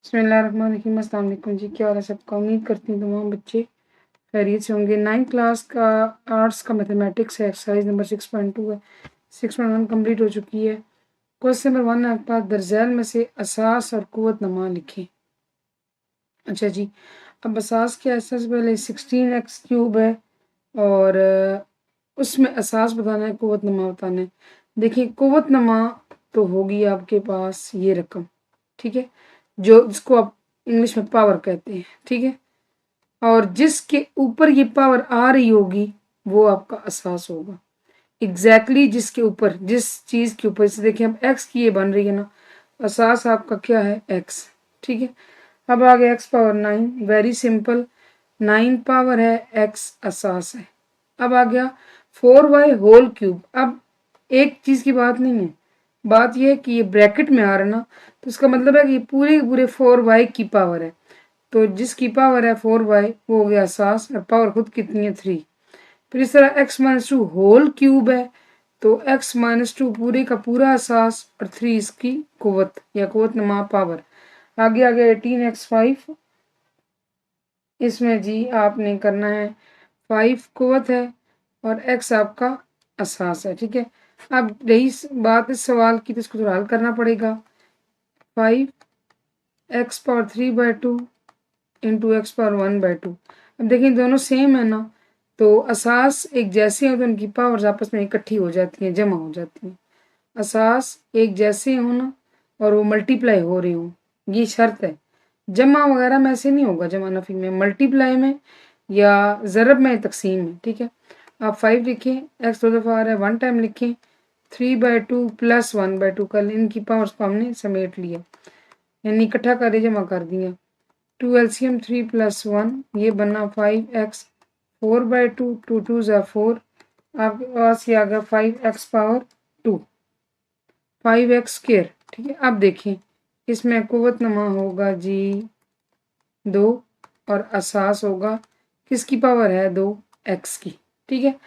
बिस्मिल्लाहिर्रहमानिर्रहीम। अस्सलाम वालेकुम जी, क्या हाल है सबका। उम्मीद करती हूँ तमाम बच्चे खैरियत से होंगे। 9th क्लास का आर्ट्स का मैथमेटिक्स है, एक्सरसाइज नंबर 6.2 है। 6.1 कंप्लीट हो चुकी है। क्वेश्चन नंबर 1 आपके पास दरज़ैल में से असास और कुव्वत नमा लिखें। अच्छा जी, अब असास क्या है, सबसे पहले 16x³ है और उसमें असास बताना है, कुव्वत नमा बताना है। देखिए कुव्वत नमा तो होगी आपके पास ये रकम, ठीक है, जो जिसको आप इंग्लिश में पावर कहते हैं, ठीक है, और जिसके ऊपर ये पावर आ रही होगी वो आपका असास होगा। एग्जैक्टली जिसके ऊपर, जिस चीज़ के ऊपर, जैसे देखिए अब एक्स की ये बन रही है ना, असास आपका क्या है, एक्स, ठीक है। अब आ गया x power 9, very simple, 9 power है, एक्स असास है। अब आ गया 4y होल क्यूब। अब एक चीज़ की बात नहीं है, बात यह है कि ये ब्रैकेट में आ रहा है ना, तो इसका मतलब है कि पूरे के पूरे 4y की पावर है। तो जिसकी पावर है 4y वो हो गया असास, और पावर खुद कितनी है, 3। फिर इस तरह x-2 होल क्यूब है, तो x-2 पूरे का पूरा असास और 3 इसकी कुव्वत या कुव्वत नमा पावर। आगे आगे 18x5, इसमें जी आपने करना है 5 कुव्वत है और x आपका असास है, ठीक है। अब रही बात इस सवाल की, तो इसको थोड़ा हल करना पड़ेगा। 5x⁻3/2 into x⁻1/2। अब देखिए दोनों सेम है ना, तो असास एक जैसे हो तो उनकी पावर्स आपस में इकट्ठी हो जाती हैं, जमा हो जाती हैं। असास एक जैसे हो ना और वो मल्टीप्लाई हो रही हो, ये शर्त है। जमा वगैरह में ऐसे नहीं होगा, जमा नफी में, मल्टीप्लाई में या ज़रब में, तकसीम में, ठीक है। आप 5 लिखें, एक्स दो दफ़ा आ रहा है, 1 टाइम लिखें, 3/2 प्लस 1/2 कर, इनकी पावर्स को हमने समेट लिया, यानी इकट्ठा कर जमा कर दिया। 2 LCM 3 + 1, ये बना 5x, 4/2, 2 2 ज़ा 4, आपके पास ये आ गया 5x पावर 2, 5x², ठीक है। अब देखें इसमें कुव्वत नमा होगा जी 2 और असास होगा किसकी पावर है, 2x की, ठीक है।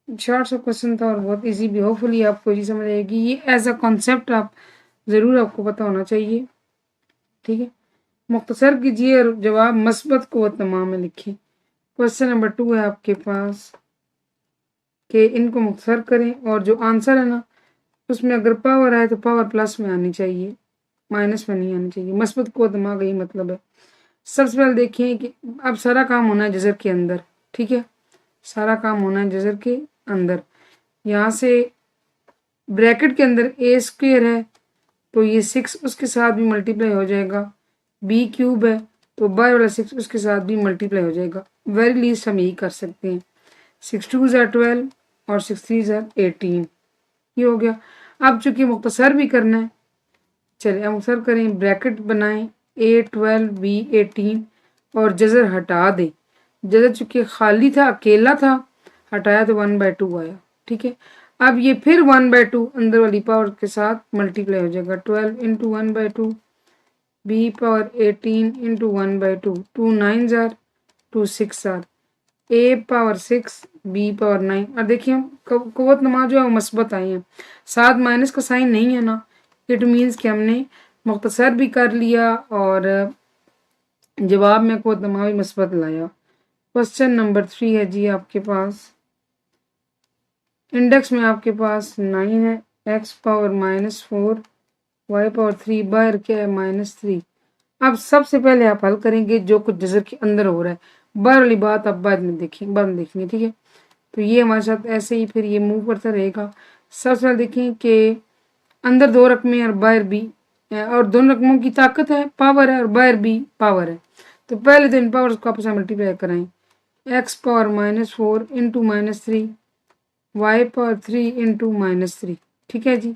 शॉर्ट सा क्वेश्चन था और बहुत इजी भी, होपफुली आपको ये समझ आएगी। ये एज अ कॉन्सेप्ट आप ज़रूर आपको पता होना चाहिए, ठीक है। मुख्तसर कीजिए और जवाब मस्बत कुव्वत नमा में लिखें। क्वेश्चन नंबर 2 है आपके पास कि इनको मुख्तसर करें और जो आंसर है ना उसमें अगर पावर आए तो पावर प्लस में आनी चाहिए, माइनस में नहीं आनी चाहिए। मस्बत कुव्वत नमा का ये मतलब है। सबसे पहले देखें कि अब सारा काम होना है जज़र के अंदर, ठीक है, सारा काम होना है जज़र के अंदर। यहाँ से ब्रैकेट के अंदर a² है तो ये 6 उसके साथ भी मल्टीप्लाई हो जाएगा, b³ है तो बाय वाला 6 उसके साथ भी मल्टीप्लाई हो जाएगा। वेरी लीस्ट हम यही कर सकते हैं, 6 2 ज़ा 12 और 6 3 ज़ा 18, ये हो गया। अब चूंकि मुख्तसर भी करना है, चलिए हम मुख्तसर करें, ब्रैकेट बनाएं, a12 b18 और जज़र हटा दें। जज़र चूंकि खाली था, अकेला था, हटाया तो 1/2 आया, ठीक है। अब ये फिर 1/2 अंदर वाली पावर के साथ मल्टीप्लाई हो जाएगा, 12 इंटू 1/2, b पावर 18 इंटू 1/2, 2 9 ज़ार, 2 6 ज़ार, a पावर 6 b पावर 9। और देखिए हम कुव्वत नमा जो है वो मस्बत आई है, साथ माइनस का साइन नहीं है ना, इट मीन्स कि हमने मुख्तसर भी कर लिया और जवाब में कुव्वत नमा भी मस्बत लाया। क्वेश्चन नंबर 3 है जी आपके पास, इंडेक्स में आपके पास 9 है, x पावर -4 y पावर 3, बाहर क्या है -3। अब सबसे पहले आप हल करेंगे जो कुछ जज़र के अंदर हो रहा है, बाहर वाली बात आप बाद में देखेंगे, ठीक है। तो ये हमारे साथ ऐसे ही फिर ये मूव करता रहेगा। सबसे पहले देखें कि अंदर 2 रकमें और बाहर भी, और दोनों रकमों की ताकत है, पावर है, और बाहर भी पावर है। तो पहले तो इन पावर्स को आपस में मल्टीप्लाई कराएं, x power -4 into -3, y power 3 into -3, ठीक है जी।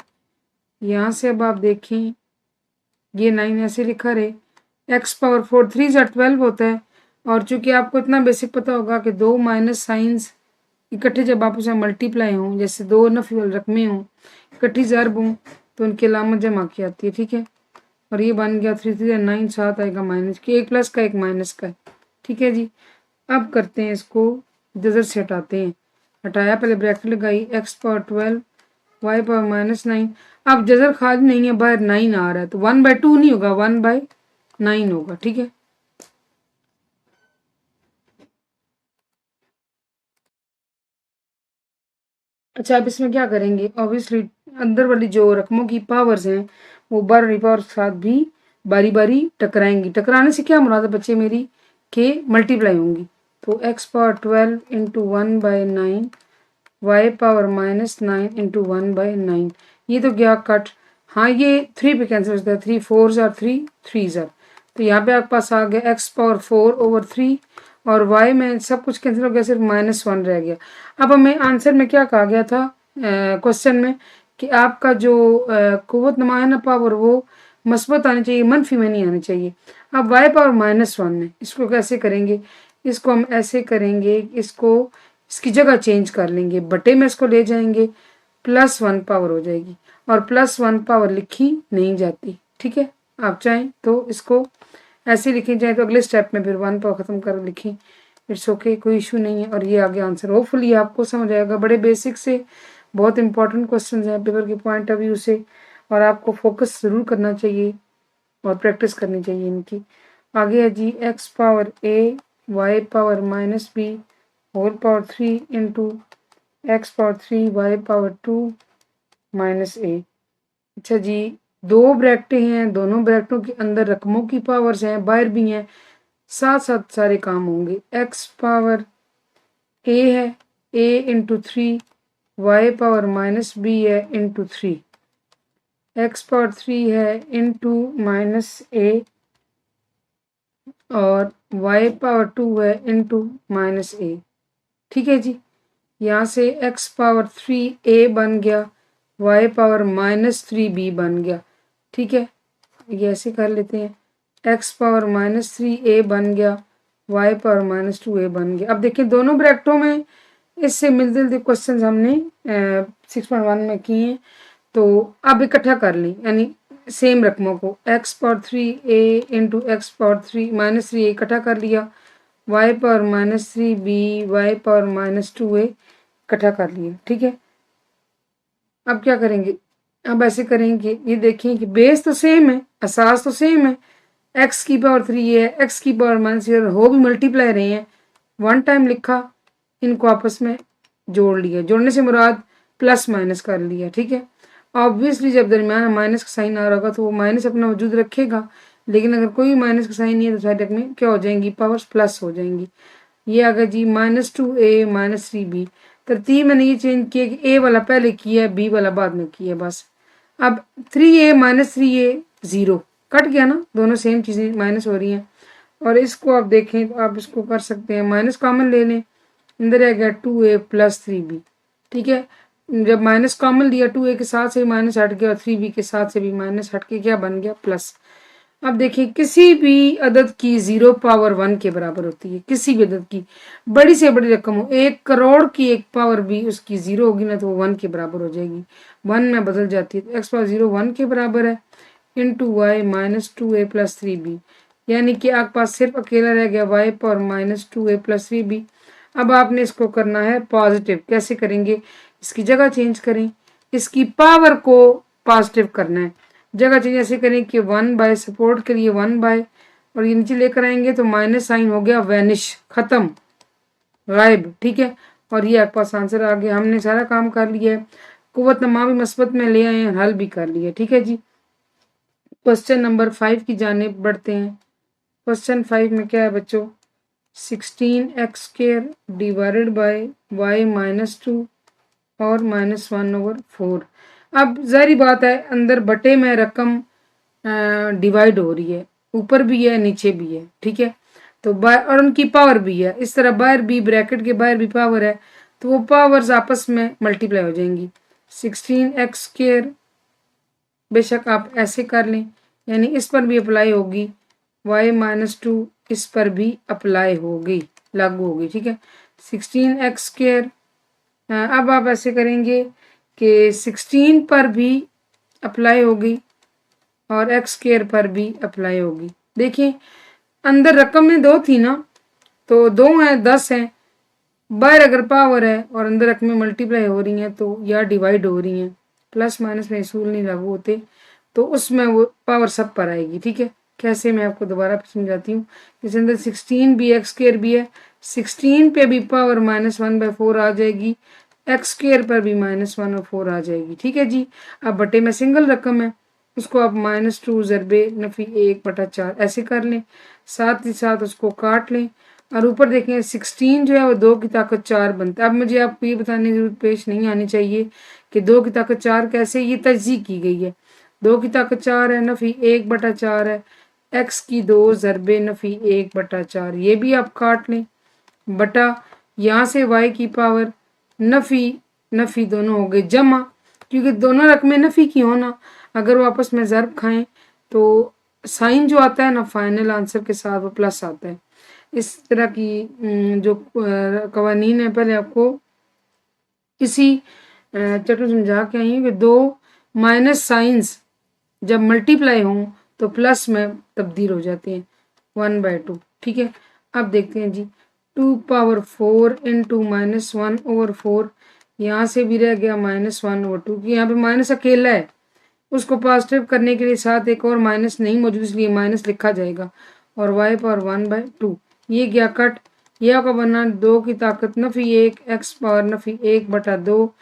यहाँ से अब आप देखें ये 9 ऐसे लिखा रहे, x पावर 4 3 ज़ा 12 होता है, और चूंकि आपको इतना बेसिक पता होगा कि 2 माइनस साइंस इकट्ठे जब आपस में मल्टीप्लाई हों, जैसे 2 नफी वाली रकमें हों इकट्ठी ज़रब हों तो उनकी अलामत जमा की आती है, ठीक है। और ये बन गया 3 3 9, साथ आएगा माइनस की, एक प्लस का एक माइनस का है, ठीक है जी। अब करते हैं इसको, जज़र से हटाते हैं, हटाया, पहले ब्रैकेट लगाई, x पावर 12 y पावर -9। अब जज़र खाली नहीं है, बाहर 9 आ रहा है तो 1/2 नहीं होगा, 1/2 9 होगा। ठीक है, अच्छा अब इसमें क्या करेंगे, ऑब्वियसली अंदर वाली जो रकमों की पावर्स हैं वो बार वाली पावर के साथ भी बारी बारी टकराएंगी। टकराने से क्या मुराद है बच्चे मेरी, के मल्टीप्लाई होंगी। तो x power 12 into 1/9 y power -9 into 1/9, ये तो गया कट। हाँ ये 3 पे कैंसिल हो जाता है, 3 4 आर 3 3 आर, तो यहाँ पे आपके पास आ गया एक्स पावर 4/3 और वाई में सब कुछ कैंसिल हो गया, सिर्फ -1 रह गया। अब हमें आंसर में क्या कहा गया था क्वेश्चन में, कि आपका जो कुव्वत नमा है ना पावर, वो मस्बत आनी चाहिए, मनफी में नहीं आनी चाहिए। अब वाई पावर -1 है, इसको कैसे करेंगे, इसको हम ऐसे करेंगे, इसकी जगह चेंज कर लेंगे, बटे में इसको ले जाएंगे, +1 पावर हो जाएगी, और +1 पावर लिखी नहीं जाती। ठीक है, आप चाहें तो इसको ऐसे लिखें, चाहे तो अगले स्टेप में फिर 1 पावर ख़त्म कर लिखें, इट्स ओके, कोई इशू नहीं है। और ये आगे आंसर होपफुली आपको समझ आएगा। बड़े बेसिक से बहुत इंपॉर्टेंट क्वेश्चन हैं पेपर के पॉइंट ऑफ व्यू से, और आपको फोकस ज़रूर करना चाहिए और प्रैक्टिस करनी चाहिए इनकी। आगे है जी x power a y power -b whole power 3 into x power 3 y power 2 -a। अच्छा जी, दो ब्रैकेटें हैं, दोनों ब्रैकेटों के अंदर रकमों की पावर्स हैं, बाहर भी हैं, साथ साथ सारे काम होंगे। एक्स पावर a है, a into 3, y power -b है इंटू 3, एक्स पावर 3 है इंटू -a और y पावर 2 है इंटू -a। ठीक है जी, यहाँ से x पावर 3a बन गया, y पावर -3b बन गया। ठीक है, ये ऐसे कर लेते हैं, x पावर -3a बन गया, y पावर -2a बन गया। अब देखिए दोनों ब्रैकेटों में इससे मिलते जुलते क्वेश्चन हमने 6.1 में किए हैं, तो अब इकट्ठा कर लें, यानी सेम रकमों को x power 3a into x power 3 इकट्ठा कर लिया, y power -3b y power -2a इकट्ठा कर लिया। ठीक है, अब क्या करेंगे, अब ऐसे करेंगे, ये देखें कि बेस तो सेम है, असास तो सेम है, x की पावर 3 है, x की पावर -3 हो भी मल्टीप्लाई रहे हैं, वन टाइम लिखा, इनको आपस में जोड़ लिया, जोड़ने से मुराद प्लस माइनस कर लिया। ठीक है, ऑब्वियसली जब दरमियान माइनस का साइन आ रहा होगा तो वो माइनस अपना वजूद रखेगा, लेकिन अगर कोई माइनस का साइन नहीं है तो साइड में क्या हो जाएंगी, पावर्स प्लस हो जाएंगी। ये आ गया जी -2a -3b। तरतीब मैंने ये चेंज किया कि a वाला पहले किया है, b वाला बाद में किया है बस। अब 3a -3a 0 कट गया ना, दोनों सेम चीज़ें माइनस हो रही हैं। और इसको आप देखें तो आप इसको कर सकते हैं, माइनस कॉमन ले लें, अंदर आ गया 2a + 3b। ठीक है, जब माइनस कॉमन लिया 2a के साथ से माइनस हट गया और 3b के साथ से भी माइनस हट के क्या बन गया, प्लस। अब देखिए किसी भी अदद की 0 पावर 1 के बराबर होती है, किसी भी अदद की बड़ी से बड़ी रकम हो, 1 करोड़ की 1 पावर भी उसकी 0 होगी ना तो वो 1 के बराबर हो जाएगी, 1 में बदल जाती है। तो एक्स पावर 0 1 के बराबर है इंटू वाई -2a + 3b, यानी कि आपके पास सिर्फ अकेला रह गया y पावर -2a + 3b। अब आपने इसको करना है पॉजिटिव, कैसे करेंगे, इसकी जगह चेंज करें, इसकी पावर को पॉजिटिव करना है, जगह चेंज ऐसे करें कि 1/, सपोर्ट के लिए 1/, और ये नीचे लेकर आएंगे तो माइनस साइन हो गया वैनिश, खत्म, गायब। ठीक है, और ये आपके पास आंसर आ गया, हमने सारा काम कर लिया है, कुव्वत नमा भी मस्बत में ले आए हैं, हल भी कर लिया। ठीक है जी, क्वेश्चन नंबर 5 की जानिब बढ़ते हैं। क्वेश्चन 5 में क्या है बच्चों, 16x² डिवाइडेड बाय y -2 और -1/4। अब जाहिर बात है अंदर बटे में रकम डिवाइड हो रही है, ऊपर भी है नीचे भी है। ठीक है, तो और उनकी पावर भी है, इस तरह बाहर भी ब्रैकेट के बाहर भी पावर है, तो वो पावर्स आपस में मल्टीप्लाई हो जाएंगी। 16x² बेशक आप ऐसे कर लें, यानी इस पर भी अप्लाई होगी, y -2 इस पर भी अप्लाई होगी, लागू होगी। ठीक है, 16x², अब आप ऐसे करेंगे कि 16 पर भी अप्लाई होगी और x² पर भी अप्लाई होगी। देखिए अंदर रकम में 2 थी ना, तो 2 हैं 10 हैं, बाहर अगर पावर है और अंदर रकमें मल्टीप्लाई हो रही हैं तो या डिवाइड हो रही हैं, प्लस माइनस में असूल नहीं लागू होते, तो उसमें वो पावर सब पर आएगी। ठीक है, कैसे, मैं आपको दोबारा समझाती हूँ। इसके अंदर 16 भी एक्स स्क्र भी है, 16 पे भी पावर -1/4 आ जाएगी, एक्स स्क्र पर भी -1/4 आ जाएगी। ठीक है जी। अब बटे में सिंगल रकम है, उसको आप -2 ज़रबे नफ़ी 1/4 ऐसे कर लें, साथ ही साथ उसको काट लें। और ऊपर देखें 16 जो है वो 2 की ताकत 4 बनता है। अब मुझे आपको ये बताने की जरूरत पेश नहीं आनी चाहिए कि 2 की ताकत 4 कैसे, ये तजज़ीह की गई है। 2 की ताकत 4 है, नफ़ी 1/4 है, एक्स की 2 ज़रबे नफ़ी 1/4, ये भी आप काट लें, बटा यहाँ से वाई की पावर नफ़ी नफ़ी दोनों हो गए जमा, क्योंकि दोनों रकमें नफ़ी की हो ना, अगर वो आपस में ज़रब खाएं तो साइन जो आता है ना फाइनल आंसर के साथ वो प्लस आता है। इस तरह की जो कवानीन है, पहले आपको इसी चैप्टर समझा के आई हूँ कि दो माइनस साइंस जब मल्टीप्लाई हों तो प्लस में तब्दील हो जाते हैं 1/2। ठीक है। अब देखते हैं जी, 2⁴ इंटू -1/4, यहाँ से भी रह गया -1/2 की, यहाँ पे माइनस अकेला है, उसको पॉजिटिव करने के लिए साथ एक और माइनस नहीं मौजूद, इसलिए माइनस लिखा जाएगा, और y⁴ 1/2 ये गया कट, यह का बना 2 की ताकत नफ़ी 1, x पावर नफ़ी 1/2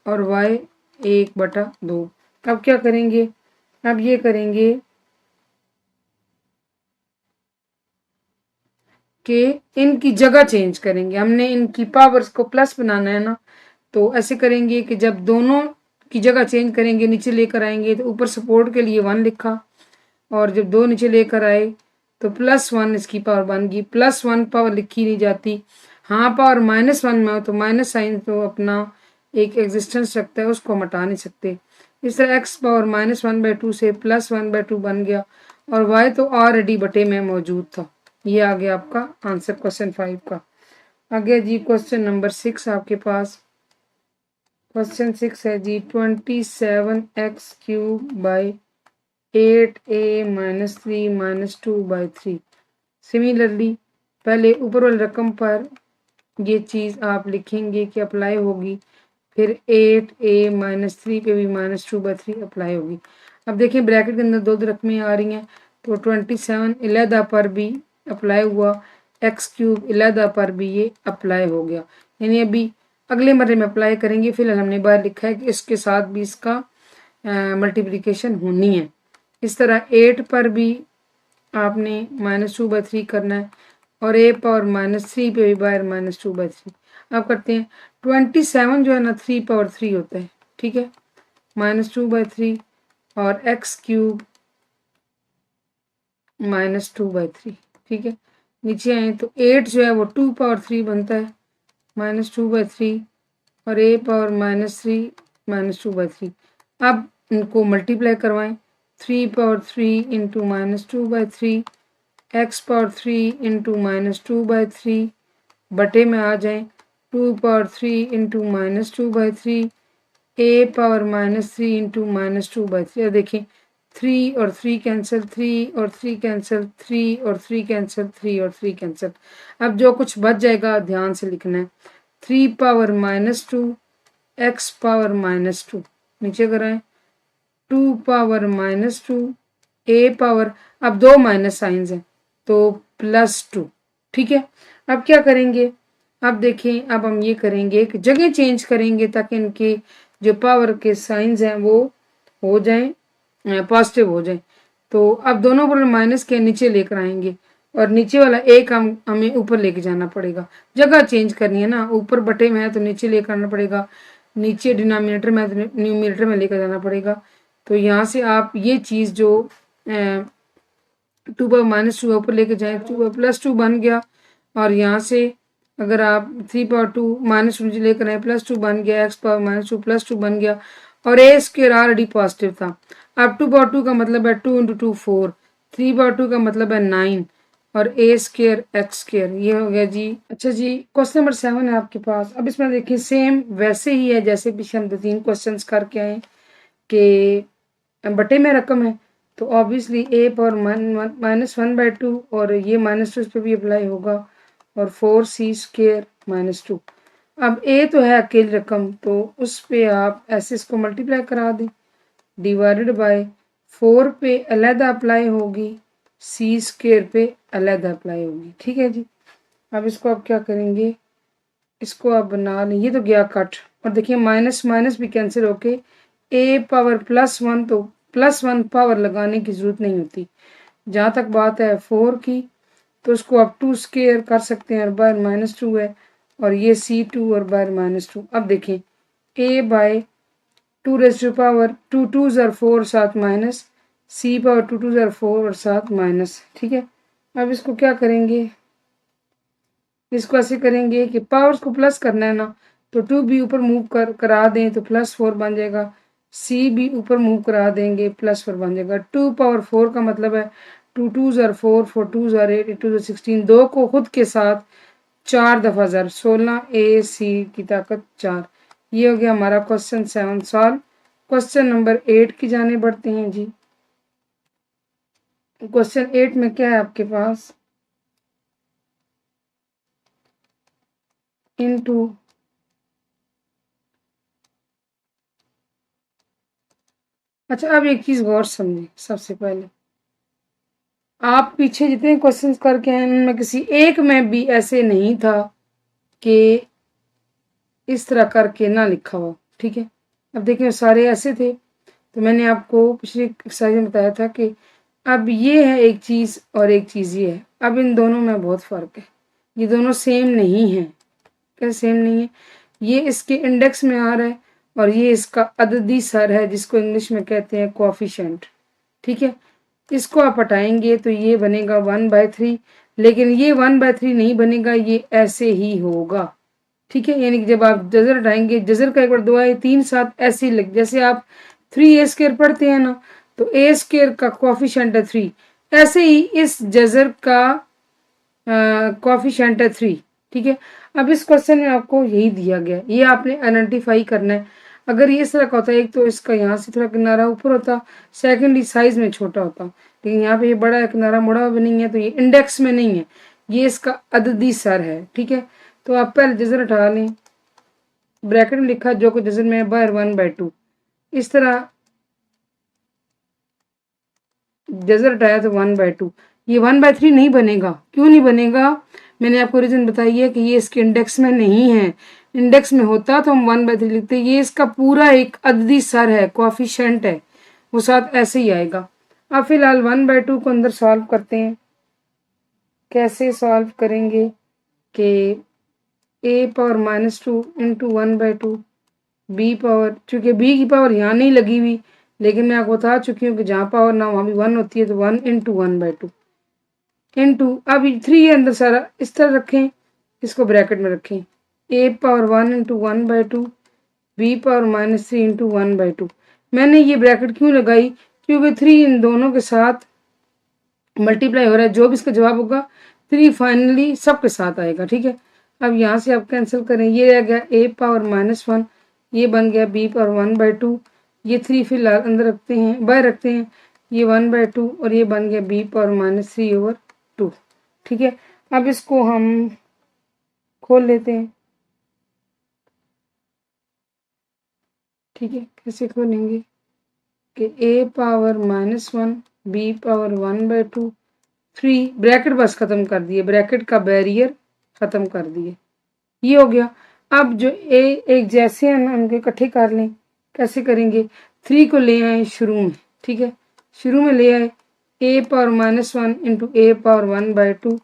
और y 1/2। अब क्या करेंगे, अब ये करेंगे कि इनकी जगह चेंज करेंगे, हमने इनकी पावर्स को प्लस बनाना है ना, तो ऐसे करेंगे कि जब दोनों की जगह चेंज करेंगे नीचे लेकर आएंगे, तो ऊपर सपोर्ट के लिए 1 लिखा, और जब 2 नीचे लेकर आए तो +1 इसकी पावर बन गई। +1 पावर लिखी नहीं जाती, हाँ पावर -1 में हो तो माइनस साइन तो अपना एक एग्जिस्टेंस रखता है, उसको हम हटा नहीं सकते। इस तरह x पावर -1/2 से +1/2 बन गया, और y तो ऑलरेडी बटे में मौजूद था। ये आ गया आपका आंसर क्वेश्चन 5 का। आगे जी क्वेश्चन नंबर 6 आपके पास। क्वेश्चन 6 है जी 27x³ / 8a-3 - 2/3। सिमिलरली पहले ऊपर वाली रकम पर ये चीज़ आप लिखेंगे कि अप्लाई होगी, फिर 8a-3 पे भी -2/3 अप्लाई होगी। अब देखिए ब्रैकेट के अंदर दो रकमें आ रही हैं, तो 27 अलहदा पर भी अप्लाई हुआ, x³ अलहदा पर भी ये अप्लाई हो गया, यानी अभी अगले मरले में अप्लाई करेंगे। फिलहाल हमने बाहर लिखा है कि इसके साथ भी इसका मल्टीप्लिकेशन होनी है। इस तरह 8 पर भी आपने -2/3 करना है, और a पावर -3 पे भी बाहर -2/3। अब करते हैं 27 जो है ना 3/3 होता है। ठीक है, -2/3 और x³ -2/3। ठीक है, नीचे आए तो 8 जो है वो 2/3 बनता है, -2/3 और a पावर -3 -2/3। अब इनको मल्टीप्लाई करवाएं, 3/3 इंटू -2/3, x पावर 3 इंटू -2/3 बटे में आ जाए 2/3 इंटू -2/3, a पावर -3 इंटू -2/3। देखें 3 और 3 कैंसिल, 3 और 3 कैंसिल, 3 और 3 कैंसिल, 3 और 3 कैंसिल। अब जो कुछ बच जाएगा ध्यान से लिखना है, 3 पावर -2 x पावर -2, नीचे कराएं 2 पावर -2 a पावर, अब दो माइनस साइंस हैं तो +2। ठीक है, अब क्या करेंगे, अब देखें अब हम ये करेंगे कि जगह चेंज करेंगे ताकि इनके जो पावर के साइंस हैं वो हो जाएं पॉजिटिव हो जाएं। तो अब दोनों पर माइनस के नीचे लेकर आएंगे, और नीचे वाला एक हमें ऊपर लेके जाना पड़ेगा, जगह चेंज करनी है ना, ऊपर बटे में है तो नीचे लेकर आना पड़ेगा, नीचे डिनोमिनेटर में है तो न्यूमिनेटर में लेकर जाना पड़ेगा। तो यहाँ से आप ये चीज़ जो 2 पर -2 ऊपर लेके जाएं, 2 +2 बन गया, और यहाँ से अगर आप 3/2 -2 लेकर आए +2 बन गया, x पावर -2 +2 बन गया, और a स्क्वायर ऑलरेडी पॉजिटिव था। अब 2/2 का मतलब है 2 × 2 4, 3/2 का मतलब है 9, और a स्क्वायर x स्क्वायर, ये हो गया जी। अच्छा जी क्वेश्चन नंबर 7 है आपके पास। अब इसमें देखिए सेम वैसे ही है जैसे पीछे हम 2-3 क्वेश्चंस करके आए कि बटे में रकम है, तो ऑब्वियसली a पावर -1/2, और ये -2 इस पर भी अप्लाई होगा, और 4c² -2। अब a तो है अकेली रकम, तो उस पे आप ऐसे इसको मल्टीप्लाई करा दें, डिवाइडेड बाय 4 पे अलहदा अप्लाई होगी, सी स्क्वायर पे अलग अप्लाई होगी। ठीक है जी। अब इसको आप क्या करेंगे, इसको आप बना लें, ये तो गया कट, और देखिए माइनस माइनस भी कैंसिल होके ए पावर +1, तो +1 पावर लगाने की ज़रूरत नहीं होती। जहाँ तक बात है 4 की, तो उसको आप 2 स्क्वायर कर सकते हैं और बाहर -2 है, और ये C2 और बाहर -2। अब देखें a by 2 raise to power 2 2s are 4 साथ minus, C power 2 2s are 4 और साथ माइनस। ठीक है। अब इसको क्या करेंगे, इसको ऐसे करेंगे कि पावर्स को प्लस करना है ना, तो 2 भी ऊपर मूव करा दें तो +4 बन जाएगा, C भी ऊपर मूव करा देंगे +4 बन जाएगा। 2 पावर 4 का मतलब है 2 2s are 4 4 2s are 8 8 2s are 16, 2 को खुद के साथ 4 दफ़ा ज़र 16, A C की ताकत 4। ये हो गया हमारा क्वेश्चन 7 सॉल्व। क्वेश्चन नंबर 8 की जाने बढ़ते हैं जी। क्वेश्चन 8 में क्या है आपके पास, इनटू अच्छा, अब एक चीज़ गौर समझे, सबसे पहले आप पीछे जितने क्वेश्चंस करके आए उनमें किसी एक में भी ऐसे नहीं था कि इस तरह करके ना लिखा हो। ठीक है। अब देखिए सारे ऐसे थे, तो मैंने आपको पिछली एक्सरसाइज में बताया था कि अब ये है एक चीज़ और एक चीज़ ये है, अब इन दोनों में बहुत फ़र्क है, ये दोनों सेम नहीं है। क्या सेम नहीं है, ये इसके इंडेक्स में आ रहा है और ये इसका अददी सर है जिसको इंग्लिश में कहते हैं कोएफिशिएंट। ठीक है। इसको आप हटाएंगे तो ये बनेगा 1/3, लेकिन ये 1/3 नहीं बनेगा, ये ऐसे ही होगा। ठीक है। यानी कि जब आप जजर हटाएंगे, जजर का एक बार 2 आए 3 साथ ऐसे ही लग, जैसे आप 3a² पढ़ते हैं ना, तो a² का कोएफिशिएंट है 3, ऐसे ही इस जजर का कोएफिशिएंट है 3। ठीक है। अब इस क्वेश्चन में आपको यही दिया गया, ये आपने आइडेंटिफाई करना है। अगर ये इस तरह का होता है, एक तो इसका यहाँ से थोड़ा किनारा ऊपर होता, सेकेंडली साइज में छोटा होता, लेकिन यहाँ पे ये बड़ा है, किनारा मुड़ा हुआ भी नहीं है, तो ये इंडेक्स में नहीं है, ये इसका अददी सर है। ठीक है। तो आप पहले जजर हटा लें, ब्रैकेट में लिखा जो कुछ जजर में है बाहर 1/2, इस तरह जजर हटाया तो 1/2, ये 1/3 नहीं बनेगा। क्यों नहीं बनेगा, मैंने आपको रीजन बताई है कि ये इसके इंडेक्स में नहीं है। इंडेक्स में होता तो हम 1/3 लिखते, ये इसका पूरा एक अददी सर है, कोएफिशिएंट है, वो साथ ऐसे ही आएगा। अब फिलहाल 1/2 को अंदर सॉल्व करते हैं। कैसे सॉल्व करेंगे कि a power -2 into 1/2, b power, चूंकि बी की पावर यहाँ नहीं लगी हुई, लेकिन मैं आपको बता चुकी हूँ कि जहाँ पावर ना वहाँ भी 1 होती है, तो 1 इंटू 1/2 इंटू, अब 3 है अंदर सारा, इस तरह रखें, इसको ब्रैकेट में रखें, a power 1 into 1/2, b power -3 into 1/2। मैंने ये ब्रैकेट क्यों लगाई, क्योंकि 3 इन दोनों के साथ मल्टीप्लाई हो रहा है, जो भी इसका जवाब होगा 3 फाइनली सबके साथ आएगा। ठीक है। अब यहाँ से आप कैंसिल करें, ये रह गया a पावर -1, ये बन गया b पावर 1/2, ये 3 फिलहाल अंदर रखते हैं, बाहर रखते हैं, ये 1/2 और ये बन गया b पावर -3/2। ठीक है। अब इसको हम खोल लेते हैं। ठीक है। कैसे खोलेंगे कि a power -1, b power 1/2, 3 bracket बस खत्म कर दिए, ब्रैकेट का बैरियर खत्म कर दिए, ये हो गया। अब जो ए एक जैसे हैं उनके इकट्ठे कर लें। कैसे करेंगे, 3 को ले आए शुरू में। ठीक है। शुरू में ले आए, a power -1 into a power 1/2,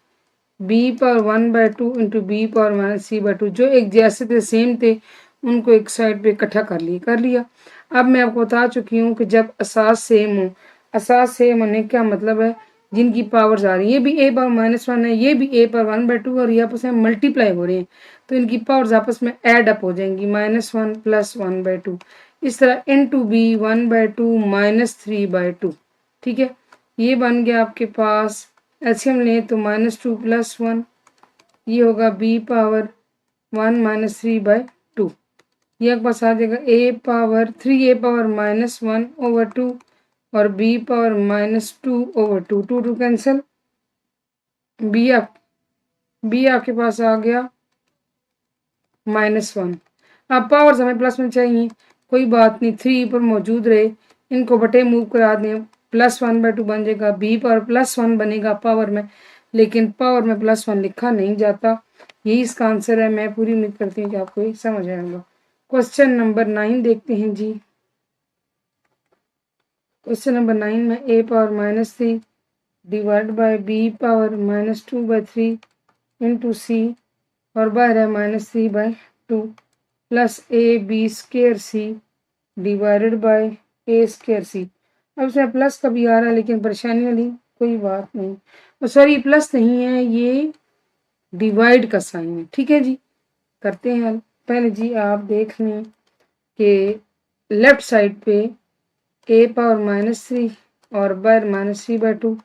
b power 1/2 into b power -3/2, जो एक जैसे थे, सेम थे, उनको एक साइड पे इकट्ठा कर लिया। अब मैं आपको बता चुकी हूँ कि जब असास सेम हो, असास सेम होने का मतलब है जिनकी पावर्स आ रही है, ये भी a पावर -1 है, ये भी a पावर 1/2 और ये आपस में मल्टीप्लाई हो रहे हैं, तो इनकी पावर्स आपस में ऐड अप हो जाएंगी, -1 + 1/2, इस तरह इंटू b 1/2 -3/2। ठीक है। ये बन गया आपके पास, एलसीएम लें तो -2 + 1, ये होगा b पावर 1 -3/2, ये आपके पास आ जाएगा a पावर 3a पावर -1/2 और b पावर -2/2, 2 2 कैंसिल, b आपके पास आ गया -1। अब पावर्स हमें प्लस में चाहिए, कोई बात नहीं, 3 पर मौजूद रहे, इनको बटे मूव करा दें, +1/2 बन जाएगा, b पावर +1 बनेगा पावर में, लेकिन पावर में +1 लिखा नहीं जाता। यही इसका आंसर है। मैं पूरी उम्मीद करती हूँ कि आपको ये समझ आएगा। क्वेश्चन नंबर 9 देखते हैं जी। क्वेश्चन नंबर 9 में a power -3 divide by b power -2/3 into c और बाहर है -3/2 plus ab² c divided by a²c। अब इसमें प्लस का भी आ रहा है, लेकिन परेशानी वाली कोई बात नहीं। सॉरी, प्लस नहीं है, ये डिवाइड का साइन है। ठीक है जी, करते हैं हल। पहले जी आप देख लें कि लेफ्ट साइड पे a पावर -3 और बाहर -3/2,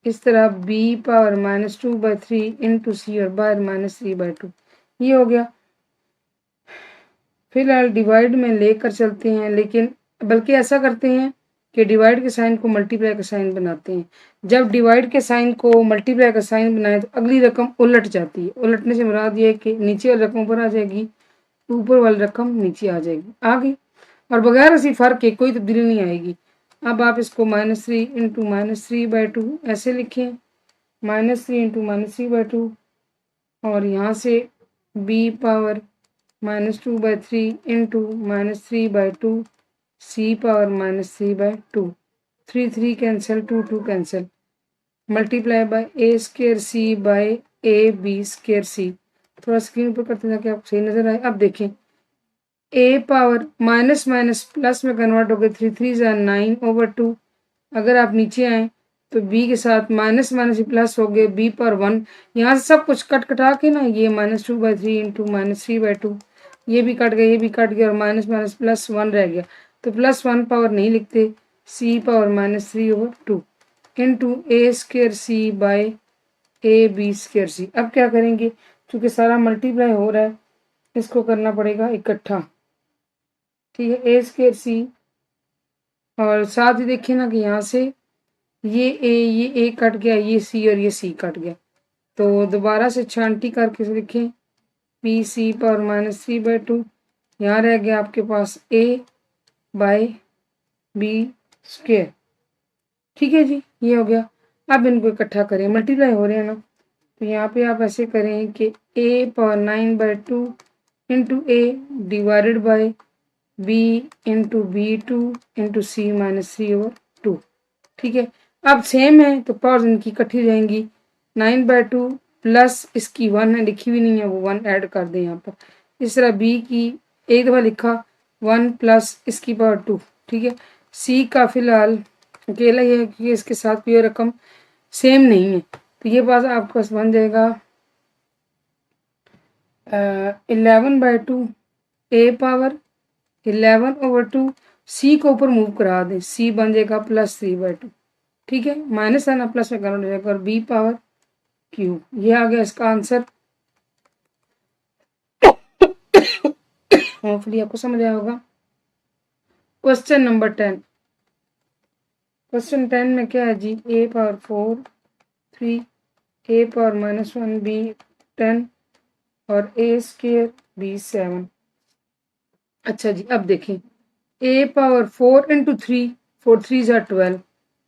इस तरह b पावर -2/3 इंटू सी और बाहर -3/2, ये हो गया। फिलहाल डिवाइड में लेकर चलते हैं, लेकिन बल्कि ऐसा करते हैं कि डिवाइड के साइन को मल्टीप्लाई का साइन बनाते हैं। जब डिवाइड के साइन को मल्टीप्लाई का साइन बनाए तो अगली रकम उलट जाती है। उलटने से मुराद ये है कि नीचे वाली रकम ऊपर आ जाएगी, ऊपर वाली रकम नीचे आ जाएगी, आ गई, और बगैर किसी फर्क के कोई तब्दीली नहीं आएगी। अब आप इसको -3 इंटू -3/2 ऐसे लिखें, -3 इंटू -3/2, और यहाँ से b power -2/3 into -3/2 c power -3/2, 3 cancel, 2 cancel, multiply by a² by ab²। थोड़ा स्क्रीन पर करते ताकि आपको सही नजर आए। अब देखें, a power minus minus plus में कन्वर्ट हो गए, 3 3 9/2। अगर आप नीचे आए तो b के साथ माइनस माइनस प्लस हो गए, b पावर 1। यहाँ से सब कुछ कट कटा के ना, ये -2/3 इंटू -3/2, ये भी कट गया, ये भी कट गया, और माइनस माइनस +1 रह गया। तो +1 पावर नहीं लिखते, c power -3/2 into a² by ab²। अब क्या करेंगे, क्योंकि सारा मल्टीप्लाई हो रहा है, इसको करना पड़ेगा इकट्ठा। ठीक है, a²c, और साथ ही देखिए ना कि यहाँ से ये a कट गया, ये c और ये c कट गया, तो दोबारा से छांटी करके लिखें pc पावर -3/2। यहाँ रह गया आपके पास a बाय b²। ठीक है जी, ये हो गया। अब इनको इकट्ठा करें, मल्टीप्लाई हो रहे हैं ना, तो यहाँ पे आप ऐसे करें कि a power 9/2 into a divided by b into b2 into c -3/2। ठीक है, अब सेम है तो पावर्स इनकी इकट्ठी जाएंगी। 9/2 प्लस इसकी 1 है, लिखी हुई नहीं है, वो 1 ऐड कर दें यहाँ पर। इस तरह b की एक दफ़ा लिखा 1 प्लस इसकी पावर 2। ठीक है, c का फिलहाल अकेला ही है क्योंकि इसके साथ कोई रकम सेम नहीं है, तो ये पास आपके पास बन जाएगा 11/2 a पावर 11/2। c को ऊपर मूव करा दें, c बन जाएगा +3/2। ठीक है, माइनस है ना, प्लस में कन्वर्ट हो जाएगा, और b पावर क्यूब, ये आ गया इसका आंसर। होपफुली आपको समझ आया होगा। Question number 10। क्वेश्चन 10 में क्या है जी, a power 4 3 a power -1 b 10 और a² b 7। अच्छा जी, अब देखें, a पावर 4 इंटू 3, 4 3 ज़ा 12,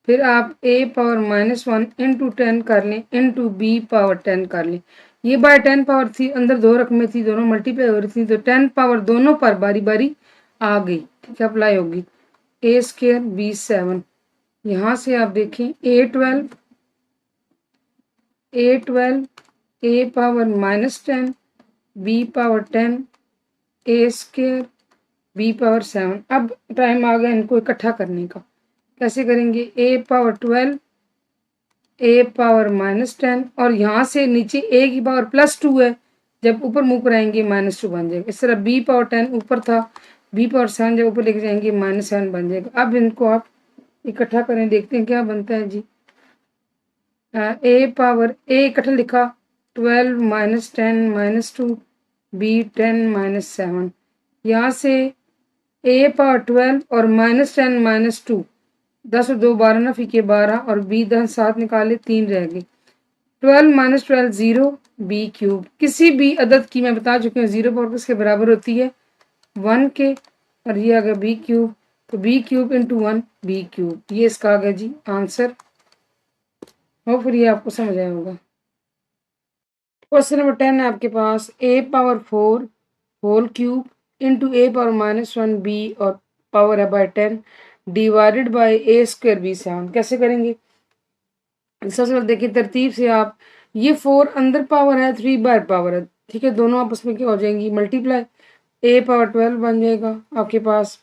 फिर आप a पावर -1 इंटू 10 कर लें, इंटू b पावर 10 कर लें। ये बाय 10 पावर थी, अंदर दो रकमें थी, दोनों मल्टीप्लाई हो रही थी, तो 10 पावर दोनों पर बारी बारी आ गई। ठीक है, अप्लाई होगी a² b 7। यहाँ से आप देखें a12 a power -10 b power 10 a² b power 7। अब टाइम आ गया इनको इकट्ठा करने का। कैसे करेंगे, a पावर 12 a पावर -10, और यहाँ से नीचे a की पावर +2 है, जब ऊपर मुँह कराएंगे -2 बन जाएगा। इस तरह b पावर 10 ऊपर था, b पावर 7 जब ऊपर लेके जाएंगे -7 बन जाएगा। अब इनको आप इकट्ठा करें, देखते हैं क्या बनता है जी। a पावर a इकट्ठा लिखा 12 -10 -2 b 10 -7। यहाँ से a पावर 12 और -10 -2, 10 और 2 12 ना, फीके 12, और b 10 7 निकाले 3 रह गए। 12 -12 0 b क्यूब। किसी भी अदद की मैं बता चुकी हूँ 0 पावर किसके बराबर होती है, 1 के, और ये आ गया b क्यूब। तो b cube into 1 b cube, ये इसका आ गया जी आंसर। होपफुली ये आपको समझ आया होगा। क्वेश्चन नंबर 10 है आपके पास, a power 4 whole cube into a power -1 b और पावर है by 10 divided by a square b 7। कैसे करेंगे? सबसे पहले देखिए तरतीब से आप, ये 4 अंदर पावर है, 3 बाहर पावर है, ठीक है, दोनों आपस में क्या हो जाएंगी मल्टीप्लाई, ए पावर 12 बन जाएगा आपके पास।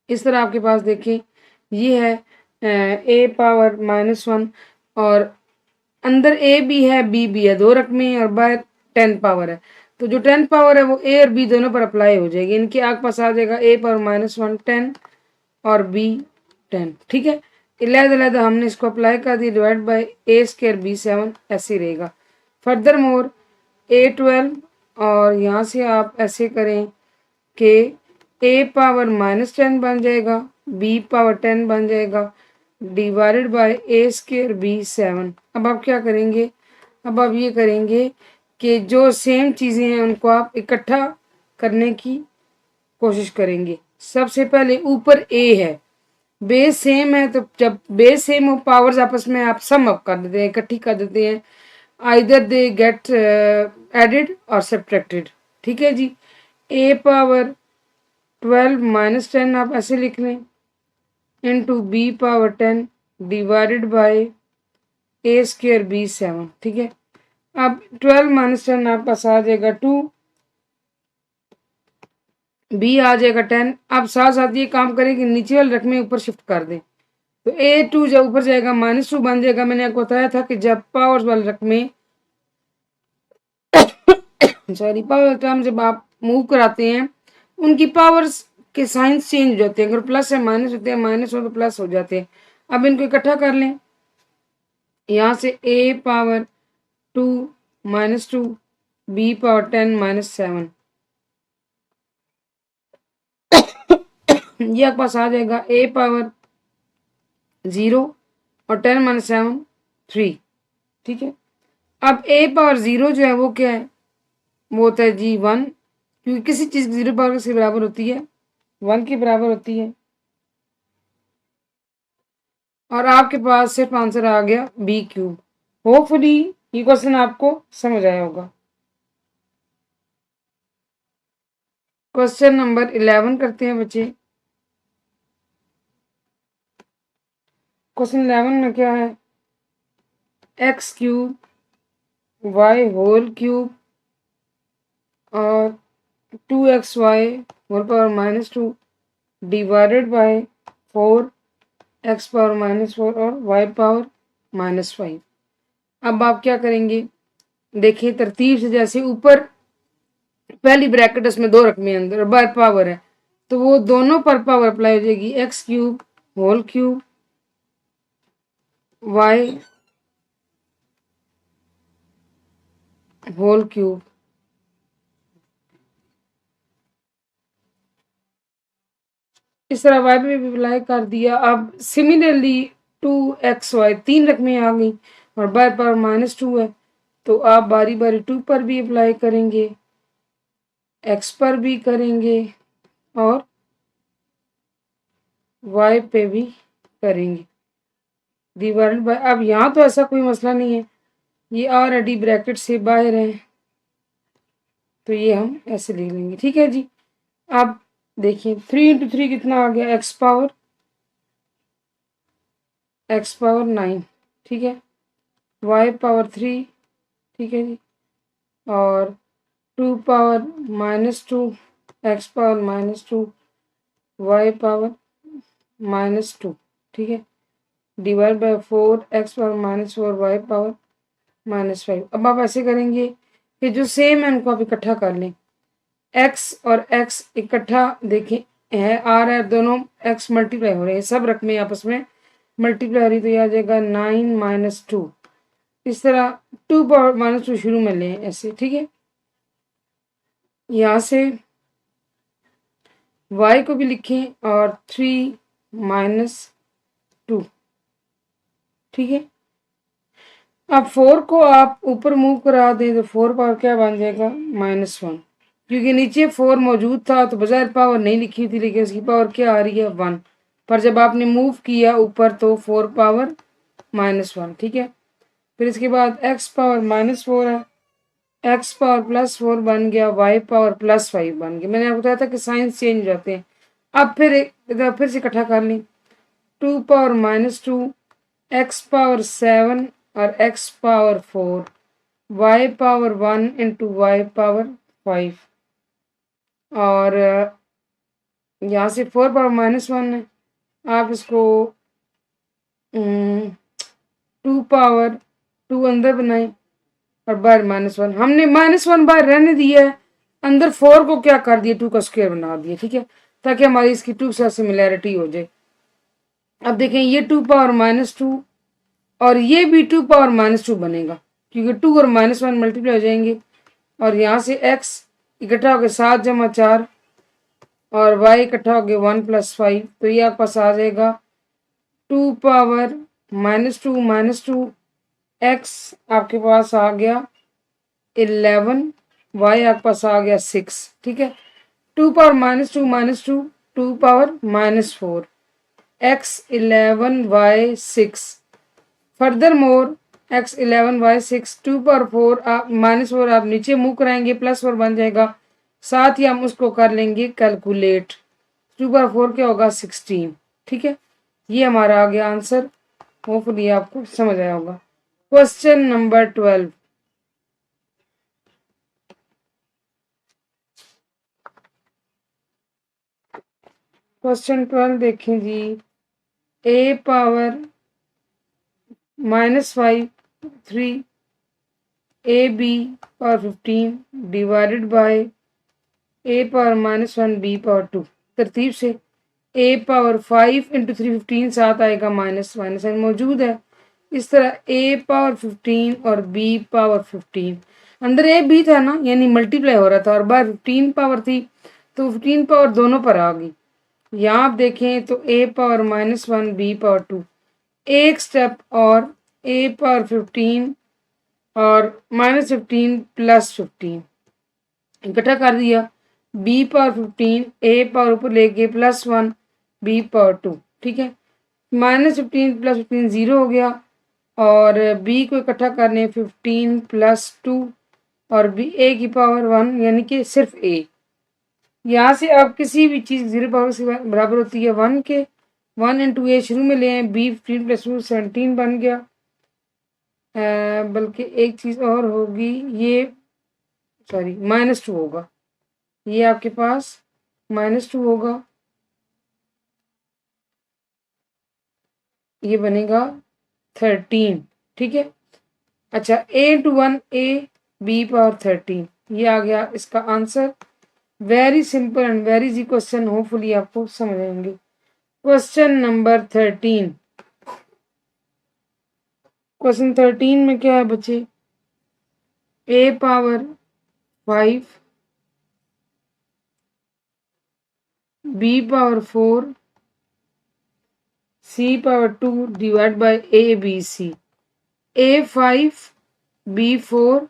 इस तरह आपके पास देखिए ये है ए पावर -1 और अंदर ए भी है बी भी है, दो रकमें हैं और बाहर 10 पावर है, तो जो 10 पावर है वो ए और बी दोनों पर अप्लाई हो जाएगी। इनके आपके पास आ जाएगा ए पावर -1 10 और बी 10, ठीक है। अलग-अलग हमने इसको अप्लाई कर दिया, divide by a square b 7 ऐसे रहेगा। फर्दर मोर ए 12 और यहाँ से आप ऐसे करें कि ए पावर -10 बन जाएगा, बी पावर 10 बन जाएगा, divided by a square b 7। अब आप क्या करेंगे? अब आप ये करेंगे कि जो सेम चीज़ें हैं उनको आप इकट्ठा करने की कोशिश करेंगे। सबसे पहले ऊपर ए है, बेस सेम है, तो जब बेस सेम हो पावर्स आपस में आप सम अप कर देते हैं, इकट्ठी कर देते हैं, आइदर दे गेट एडिड और सब्ट्रैक्टेड, ठीक है जी। ए पावर 12 -10 आप ऐसे लिख लें into b power 10 divided by a square b 7, ठीक है। अब 12 - 10 आपके पास आ जाएगा 2, बी आ जाएगा 10। अब साथ साथ ये काम करें कि नीचे वाले रकमे ऊपर शिफ्ट कर दें, तो ए 2 जब ऊपर जाएगा -2 बन जाएगा। मैंने आपको बताया था कि जब पावर्स वाले रकमे सॉरी पावर टर्म जब आप मूव कराते हैं उनकी पावर्स के साइंस चेंज हो जाते हैं, अगर प्लस है माइनस होते हैं, माइनस हो तो प्लस हो जाते हैं। अब इनको इकट्ठा कर लें, यहाँ से ए पावर 2 -2 बी पावर 10 -7 ये आपके पास आ जाएगा ए पावर 0 और 10 - 7 3, ठीक है। अब ए पावर 0 जो है वो क्या है? वो होता है जी 1, क्योंकि किसी चीज़ की 0 पावर किसके बराबर होती है? 1 के बराबर होती है। और आपके पास सिर्फ आंसर आ गया बी क्यूब। होपफुली ये क्वेश्चन आपको समझ आया होगा। क्वेश्चन नंबर 11 करते हैं बच्चे। क्वेश्चन 11 में क्या है? X cube y whole cube और 2xy whole power -2 divided by 4x power -4 और y पावर -5। अब आप क्या करेंगे? देखिए तरतीब से, जैसे ऊपर पहली ब्रैकेट उसमें दो रकमें अंदर और बाहर पावर है, तो वो दोनों पर पावर अप्लाई हो जाएगी। X cube whole cube y whole cube, इस तरह वाई पे भी अप्लाई कर दिया। अब सिमिलरली 2xy तीन रकमें आ गई और बाहर पावर -2 है, तो आप बारी बारी 2 पर भी अप्लाई करेंगे, x पर भी करेंगे और y पे भी करेंगे डिवाइडेड बाय। अब यहाँ तो ऐसा कोई मसला नहीं है, ये ऑलरेडी ब्रैकेट से बाहर है, तो ये हम ऐसे लिख लेंगे, ठीक है जी। अब देखिए 3 × 3 कितना आ गया? x पावर 9, ठीक है, y पावर 3, ठीक है जी, और 2 power -2 x power -2 y power -2, ठीक है, divide by 4 x power -4 y power -5। अब आप ऐसे करेंगे कि जो सेम है उनको आप इकट्ठा कर लें। x और x इकट्ठा देखें है आ रहा है, दोनों x मल्टीप्लाई हो रहे हैं, सब रकमें आपस में मल्टीप्लाई हो रही, तो यह आ जाएगा 9 - 2। इस तरह 2 पावर -2 शुरू में लें ऐसे, ठीक है। यहाँ से y को भी लिखें और 3 - 2, ठीक है। अब 4 को आप ऊपर मूव करा दें तो 4 पावर क्या बन जाएगा? -1। क्योंकि नीचे 4 मौजूद था तो बजाय पावर नहीं लिखी थी, लेकिन इसकी पावर क्या आ रही है 1। पर जब आपने मूव किया ऊपर तो 4 पावर -1, ठीक है। फिर इसके बाद x पावर -4 है, x पावर +4 बन गया, y पावर +5 बन गया। मैंने आपको बताया था कि साइंस चेंज हो जाते हैं। अब फिर से इकट्ठा कर लें, 2 पावर -2, x पावर 7 और x power 4, y power 1 into y power 5, और यहाँ से 4 पावर -1 है, आप इसको 2 पावर 2 अंदर बनाएं और बाहर -1। हमने -1 बाहर रहने दिया है, अंदर 4 को क्या कर दिया, 2 का स्क्वायर बना दिया, ठीक है, ताकि हमारी इसकी 2 के साथ सिमिलैरिटी हो जाए। अब देखें ये 2 पावर -2 और ये भी 2 पावर -2 बनेगा, क्योंकि 2 और -1 मल्टीप्लाई हो जाएंगे, और यहाँ से x इकट्ठा हो गया 7 जमा 4 और y इकट्ठा हो गया 1 + 5, तो ये आपके पास आ जाएगा 2 पावर -2 x आपके पास आ गया 11, y आपके पास आ गया 6, ठीक है। 2 power -2 2 power -4, x 11 y 6, further more x 11 y 6, 2 power 4 आप -4 आप नीचे मूव कराएंगे, +4 बन जाएगा, साथ ही हम उसको कर लेंगे कैलकुलेट। 2 पावर 4 क्या होगा 16, ठीक है। ये हमारा आ गया आंसर, होपफुली आपको समझ आया होगा। क्वेश्चन नंबर 12, क्वेश्चन 12 देखें जी, a power -5 3 ab power 15 divided by a power -1 b power 2। तरतीब से a पावर 5 इंटू 3 15 साथ आएगा, माइनस साइन मौजूद है। इस तरह a पावर 15 और b पावर 15, अंदर a b था ना, यानी मल्टीप्लाई हो रहा था, और बाहर 15 पावर थी, तो 15 पावर दोनों पर आ गई। यहाँ आप देखें तो a पावर -1 b पावर 2, एक स्टेप और a पावर 15 और -15 +15 इकट्ठा कर दिया, b पावर 15 a पावर ऊपर लेके +1 b पावर 2, ठीक है। -15 +15 0 हो गया, और b को इकट्ठा करने 15 + 2 और b a की पावर 1, यानी कि सिर्फ a। यहाँ से आप किसी भी चीज़ 0 पावर से बराबर होती है 1 के, 1 इंटू ए शुरू में ले आए, b 15 + 2 17 बन गया। बल्कि एक चीज़ और होगी, ये सॉरी -2 होगा, ये आपके पास -2 होगा, ये बनेगा 13, ठीक है। अच्छा a into 1 a b power 13, ये आ गया इसका answer. Very simple and very easy question, hopefully आपको समझ आएंगे। क्वेश्चन नंबर 13, क्वेश्चन 13 में क्या है बच्चे, a power 5 b power 4 c power 2 divide by a b c, a5 b4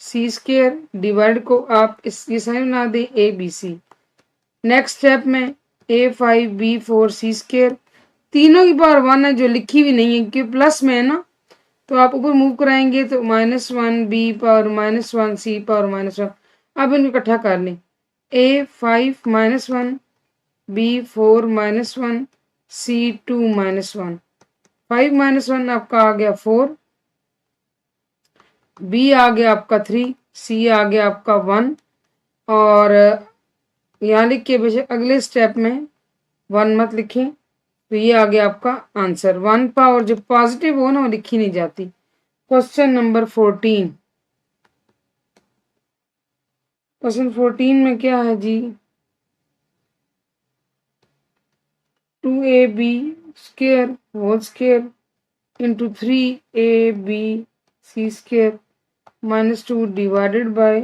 c square divide को आप ये साइन बना दें a b c। Next step में a5 b4 c स्क्वायर, तीनों की पावर 1 है जो लिखी हुई नहीं है क्योंकि प्लस में है ना, तो आप ऊपर मूव कराएंगे तो -1 b पावर -1 c पावर -1। अब इनको इकट्ठा कर लें, a5 -1 b4 -1 c2 -1, 5 -1 आपका आ गया 4, b आ गया आपका 3, c आ गया आपका 1, और यहाँ लिख के बेशक अगले स्टेप में 1 मत लिखें, तो ये आ गया आपका आंसर। 1 पावर जो पॉजिटिव हो ना वो लिखी नहीं जाती। क्वेश्चन नंबर 14, क्वेश्चन 14 में क्या है जी, 2ab square whole square into 3ab c square -2 divided by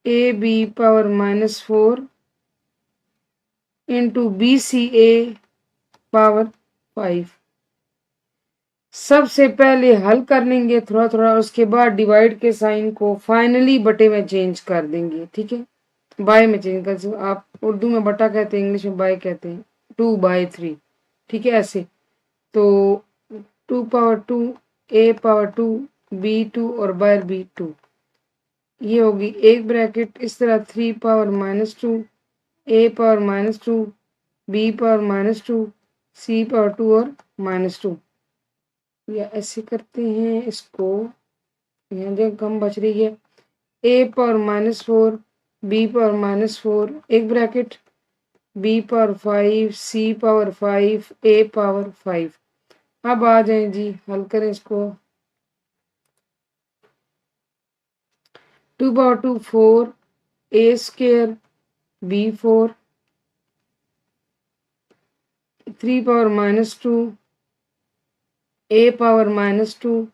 ab power -4 into bca power 5। सबसे पहले हल कर लेंगे थोड़ा थोड़ा, उसके बाद डिवाइड के साइन को फाइनली बटे में चेंज कर देंगे, ठीक है। बाय में चेंज कर सकते, आप उर्दू में बटा कहते हैं, इंग्लिश में बाय कहते हैं, 2/3, ठीक है ऐसे। तो 2 पावर 2 a/2 b2 और बाय b2, ये होगी एक ब्रैकेट इस तरह 3 पावर-2 a/-2 b/-2 c/2 और -2, या ऐसे करते हैं इसको, यहाँ जगह कम बच रही है, a/-4 b/-4 एक ब्रैकेट b/5 c/5 a/5। अब आ जाए जी, हल करें इसको। 2/2 4 a² b4, 3/-2 a/-2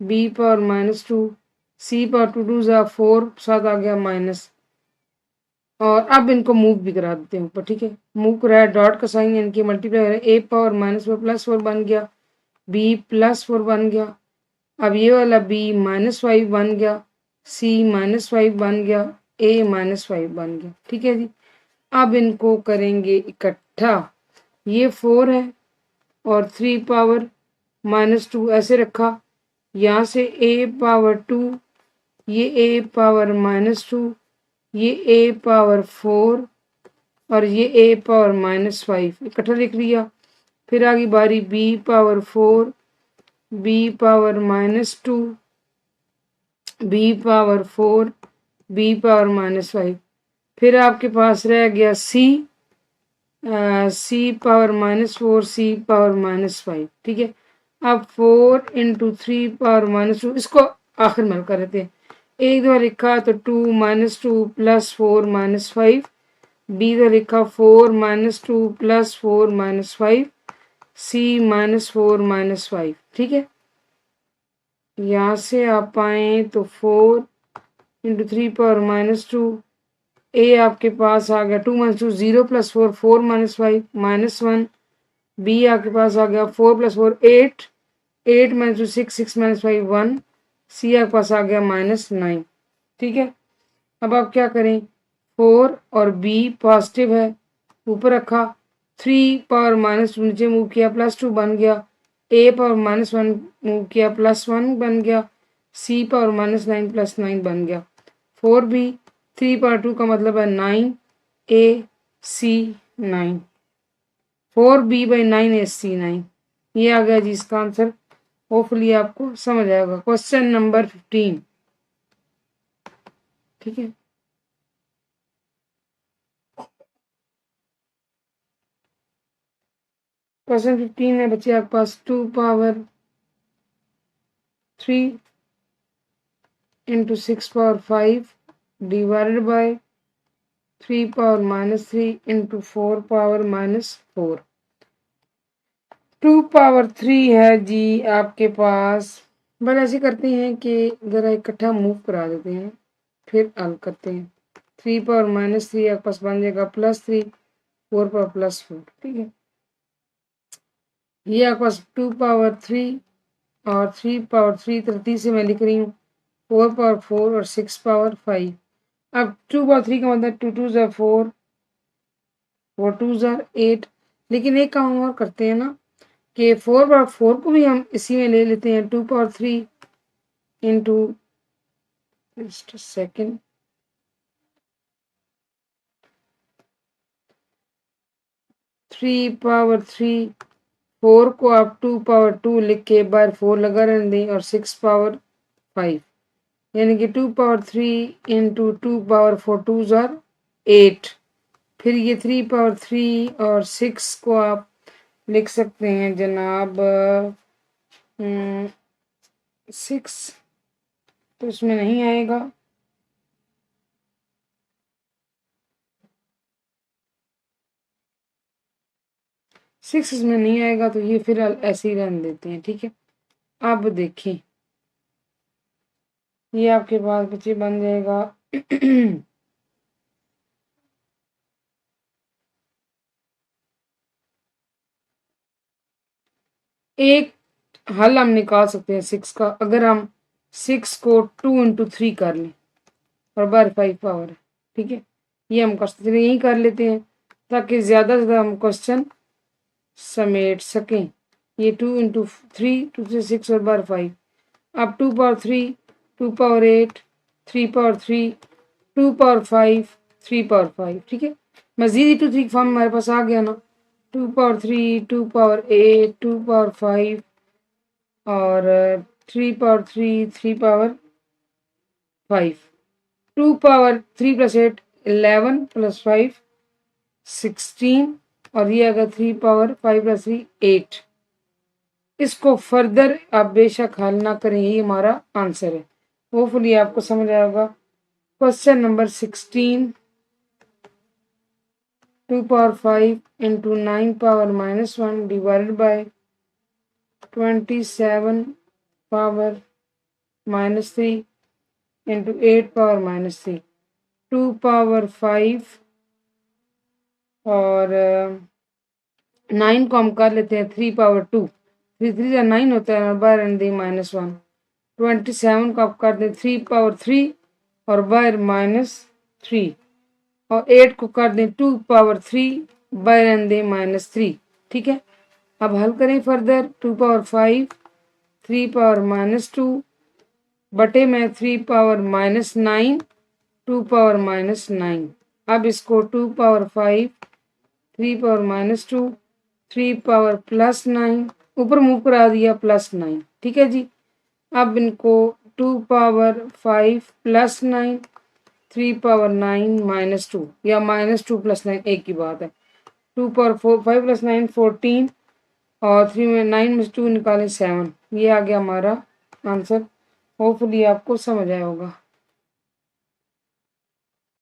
b/-2 c/2 2 4, साथ आ गया माइनस। और अब इनको मूव भी करा देते हैं ऊपर, ठीक है। मूव कराया, डॉट का साइन इनकी मल्टीप्लाई हो रहा है, a/-4 +4 बन गया, b+4 बन गया। अब ये वाला b -5 बन गया, c -5 बन गया, a -5 बन गया, ठीक है जी। अब इनको करेंगे इकट्ठा, ये 4 है और 3/-2 ऐसे रखा, यहाँ से a/2, ये a/-2, ये a/4 और ये a/-5 इकट्ठा लिख लिया। फिर आगे बारी b/4 b/-2 b/4 b/-5, फिर आपके पास रह गया c c/-4 c/-5, ठीक है। अब 4 × 3/-2 इसको आखिर में कर देते हैं। एक दो लिखा तो 2 -2 +4 -5, b दो लिखा 4 -2 +4 -5 c -4 -5, ठीक है। यहाँ से आप आए तो 4 × 3/-2, a आपके पास आ गया 2 - 2 0 +4 4 -5 -1, b आपके पास आ गया 4 + 4 8 8 - 2 6 6 -5 1, c आपके पास आ गया -9, ठीक है। अब आप क्या करें, 4 और b पॉजिटिव है, ऊपर रखा, 3/-2 नीचे मूव किया +2 बन गया, a/-1 मूव किया +1 बन गया, c/-9 +9 बन गया। 4b 3/2 का मतलब है 9 a c 9, 4b/9 a c 9, ये आ गया जी इसका आंसर। होपफुली आपको समझ आएगा। क्वेश्चन नंबर 15, ठीक है। क्वेश्चन 15 है बच्चे आपके पास 2/3 × 6/5 डिवाइडेड बाय 3/-3 × 4/-4, 2/3 है जी आपके पास। बस ऐसे करते हैं कि ज़रा इकट्ठा मूव करा देते हैं, फिर हल करते हैं। 3/-3 आपके पास बन जाएगा +3, 4/+4, ठीक है। ये आपके पास 2/3 और 3/3 तरतीब से मैं लिख रही हूँ, 4/4 और 6/5। अब 2/3 का मतलब 2 2 ज़ा 4 4 2 ज़ा 8, लेकिन एक काम और करते हैं ना कि 4/4 को भी हम इसी में ले लेते हैं, 2/3 इंटू, जस्ट अ सेकेंड, 3/3, 4 को आप 2/2 लिख के बार 4 लगा रहने दें और 6/5, यानी कि 2/3 इंटू 2/4 2 ज़ार 8। फिर ये 3/3 और 6 को आप लिख सकते हैं जनाब 6, तो इसमें नहीं आएगा, सिक्स इसमें नहीं आएगा, तो ये फिर ऐसे ही रहने देते हैं, ठीक है। अब देखिए, ये आपके पास बच्चे बन जाएगा एक हल हम निकाल सकते हैं 6 का, अगर हम 6 को 2 × 3 कर लें और बार 5 पावर है, ठीक है। ये हम कर सकते हैं, यही कर लेते हैं ताकि ज़्यादा से ज़्यादा हम क्वेश्चन समेट सकें। ये 2 इंटू 3, 2 से 6 और बार 5। अब 2 power 3, 2 power 8, 3 power 3, 2 power 5, 3 power 5। ठीक है, मजीद ही 2 3 फॉर्म हमारे पास आ गया ना। 2 पावर 3, 2 पावर 8, 2 पावर 5 और 3 power 3, 3 power 5। 2 power 3 plus 8 11 plus 5 16 और ये अगर 3 पावर 5 प्लस 3 8। इसको फर्दर आप बेशक हल ना करें, यही हमारा आंसर है। होपफुली आपको समझ आया होगा। Question number 16, 2 power 5 into 9 power -1 divided by 27 power -3 into 8 power -3। 2 power 5 और 9 को हम कर लेते हैं 3 पावर 2। 3 3 या 9 होता है और बाहर एंड दी -1। 27 को आप कर दें 3 पावर 3 और बाहर -3 और 8 को कर दें 2 पावर 3 बाहर एंड दी -3। ठीक है, अब हल करें फर्दर। 2 पावर 5, 3 पावर -2 बटे में 3 पावर -9, 2 पावर -9। अब इसको 2 पावर 5, 3 पावर -2, 3 पावर +9 ऊपर मुँह करा दिया +9। ठीक है जी, अब इनको 2 पावर 5 +9, 3 पावर 9 -2 या -2 +9 एक ही बात है। 2 पावर 5 + 9 14 और 3 में 9 में 2 निकालें 7। ये आ गया हमारा आंसर। होपफुली आपको समझ आया होगा।